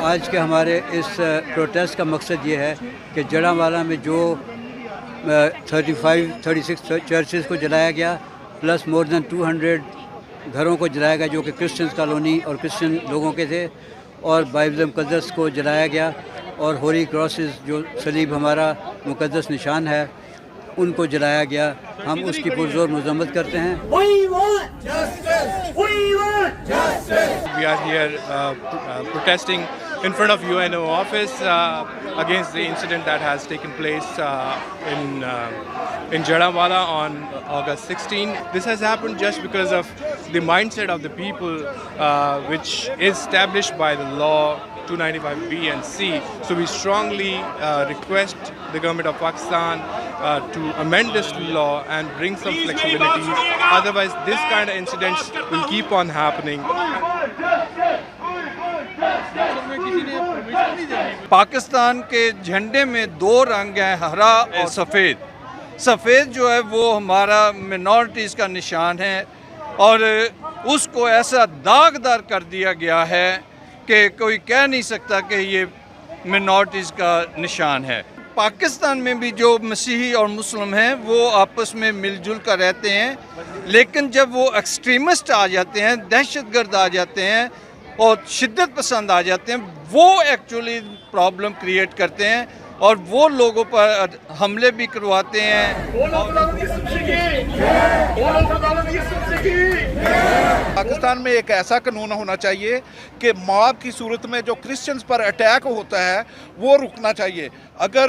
آج کے ہمارے اس پروٹیسٹ کا مقصد یہ ہے کہ جڑاوالا میں جو 36 چرچز کو جلایا گیا، پلس مور دین 200 گھروں کو جلایا گیا جو کہ کرسچنز کالونی اور کرسچن لوگوں کے تھے، اور بائبل مقدس کو جلایا گیا، اور ہولی کراسز جو صلیب ہمارا مقدس نشان ہے ان کو جلایا گیا۔ ہم اس کی پرزور مذمت کرتے ہیں۔ We are here protesting in front of UNO office against the incident that has taken place in Jadawala on August 16. This has happened just because of the mindset of the people, which is established by the law 295B and C. So we strongly request the government of Pakistan to amend this law and bring some flexibility. Otherwise, this kind of incidents will keep on happening. Pakistan کے جھنڈے میں دو رنگ ہیں، ہرا اور سفید۔ سفید جو ہے وہ ہمارا منورٹیز کا نشان ہے، اور اس کو ایسا داغدار کر دیا گیا ہے کہ کوئی کہہ نہیں سکتا کہ یہ منورٹیز کا نشان ہے۔ پاکستان میں بھی جو مسیحی اور مسلم ہیں وہ آپس میں مل جل کر رہتے ہیں، لیکن جب وہ ایکسٹریمسٹ آ جاتے ہیں، دہشت گرد آ جاتے ہیں اور شدت پسند آ جاتے ہیں، وہ ایکچولی پرابلم کریٹ کرتے ہیں اور وہ لوگوں پر حملے بھی کرواتے ہیں۔ پاکستان میں ایک ایسا قانون ہونا چاہیے کہ موب کی صورت میں جو کرسچنز پر اٹیک ہوتا ہے وہ رکنا چاہیے۔ اگر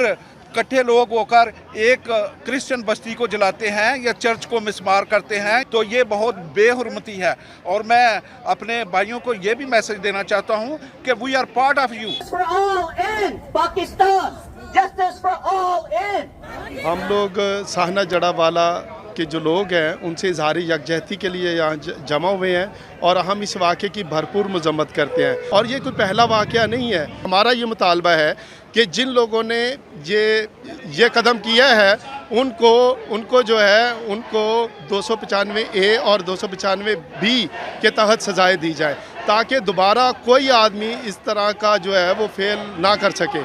کٹھے لوگ ہو کر ایک کرسچن بستی کو جلاتے ہیں یا چرچ کو مسمار کرتے ہیں تو یہ بہت بے حرمتی ہے، اور میں اپنے بھائیوں کو یہ بھی میسج دینا چاہتا ہوں کہ we are part of you. ہم لوگ ساہنہ جڑاوالا کے جو لوگ ہیں ان سے اظہار یکجہتی کے لیے یہاں جمع ہوئے ہیں، اور ہم اس واقعے کی بھرپور مذمت کرتے ہیں۔ اور یہ کوئی پہلا واقعہ نہیں ہے، ہمارا یہ مطالبہ ہے کہ جن لوگوں نے یہ قدم کیا ہے ان کو جو ہے ان کو 295A اور 295B کے تحت سزائیں دی جائیں، تاکہ دوبارہ کوئی آدمی اس طرح کا جو ہے وہ فعل نہ کر سکے۔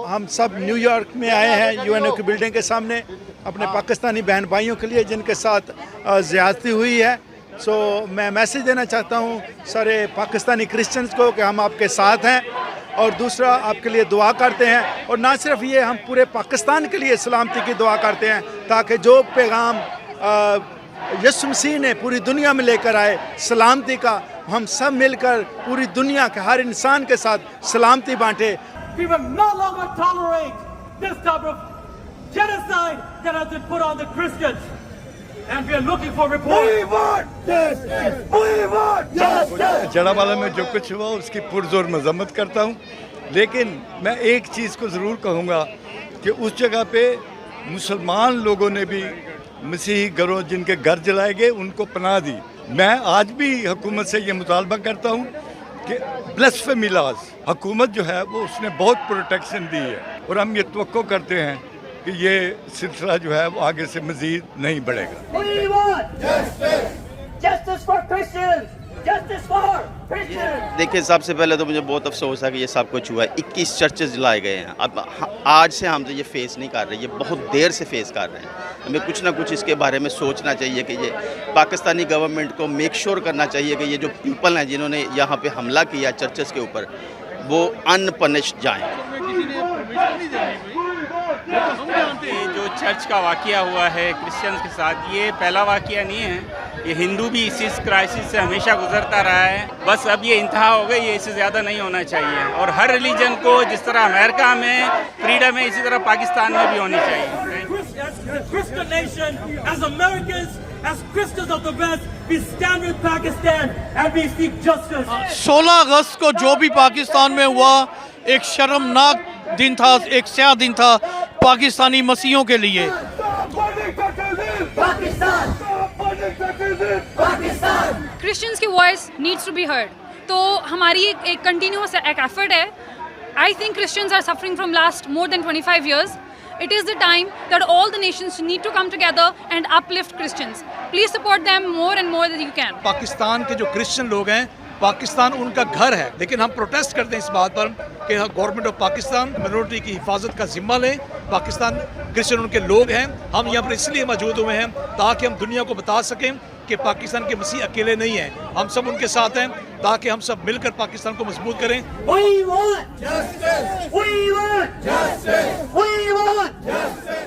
ہم سب نیو یارک میں آئے ہیں UNO کی بلڈنگ کے سامنے اپنے پاکستانی بہن بھائیوں کے لیے جن کے ساتھ زیادتی ہوئی ہے۔ سو میں میسیج دینا چاہتا ہوں سارے پاکستانی کرسچنز کو کہ ہم آپ کے ساتھ ہیں، اور دوسرا آپ کے لیے دعا کرتے ہیں، اور نہ صرف یہ ہم پورے پاکستان کے لیے سلامتی کی دعا کرتے ہیں تاکہ جو پیغام یسوع مسیح نے پوری دنیا میں لے کر آئے سلامتی کا، ہم سب مل کر پوری دنیا کے ہر انسان کے ساتھ سلامتی بانٹے۔ We will no longer tolerate this type of genocide that has been put on the Christians. And we are looking for reports. We want justice! We want justice! جڑاوالا میں جو کچھ ہوا اس کی پرزور مذمت کرتا ہوں، لیکن میں ایک چیز کو ضرور کہوں گا کہ اس جگہ پہ مسلمان لوگوں نے بھی مسیحی گھروں جن کے گھر جلائے گئے ان کو پناہ دی۔ میں آج بھی حکومت سے یہ مطالبہ کرتا ہوں کہ بلاسفیمی لاز حکومت جو ہے وہ اس نے بہت پروٹیکشن دی ہے، اور ہم یہ توقع کرتے ہیں کہ یہ سلسلہ جو ہے وہ آگے سے مزید نہیں بڑھے گا۔ دیکھیں، سب سے پہلے تو مجھے بہت افسوس ہے کہ یہ سب کچھ ہوا ہے۔ 21 چرچز جلائے گئے ہیں۔ اب آج سے ہم تو یہ فیس نہیں کر رہے، یہ بہت دیر سے فیس کر رہے ہیں۔ ہمیں کچھ نہ کچھ اس کے بارے میں سوچنا چاہیے کہ یہ پاکستانی گورنمنٹ کو میک شور کرنا چاہیے کہ یہ جو پیپل ہیں جنہوں نے یہاں پہ حملہ کیا چرچز کے اوپر، وہ ان پنشڈ جائیں۔ جو چرچ کا واقعہ ہوا ہے کرسچنز کے ساتھ، یہ پہلا واقعہ نہیں ہے، یہ ہندو بھی اسی کرائسس سے ہمیشہ گزرتا رہا ہے۔ بس اب یہ انتہا ہو گئی، یہ اس سے زیادہ نہیں ہونا چاہیے، اور ہر ریلیجن کو جس طرح امریکہ میں فریڈم ہے اسی طرح پاکستان میں بھی ہونی چاہیے۔ Christian nation, as Americans, as Christians of the West, we stand with Pakistan and we seek justice. 16 اگست کو جو بھی پاکستان میں ہوا ایک شرمناک دن تھا، ایک سیاہ دن تھا پاکستانی مسیحیوں کے لیے۔ کرسچنس کی voice needs to be heard, تو ہماری ایک کنٹینیوس ایک ایفرٹ ہے۔ I think Christians are suffering from last more than 25 years it is the time that all the nations need to come together and uplift Christians. Please support them more and more that you can. Pakistan کے جو Christian لوگ ہیں پاکستان ان کا گھر ہے لیکن ہم protest کرتے ہیں اس بات پر کہ گورنمنٹ آف پاکستان منورٹی کی حفاظت کا ذمہ لیں. پاکستان کرسچن ان کے لوگ ہیں. ہم یہاں پر اس لیے موجود ہوئے ہیں تاکہ ہم دنیا کو بتا سکیں کہ پاکستان کے مسیح اکیلے نہیں ہیں, ہم سب ان کے ساتھ ہیں تاکہ ہم سب مل کر پاکستان کو مضبوط کریں. We want justice! We want justice! We want justice!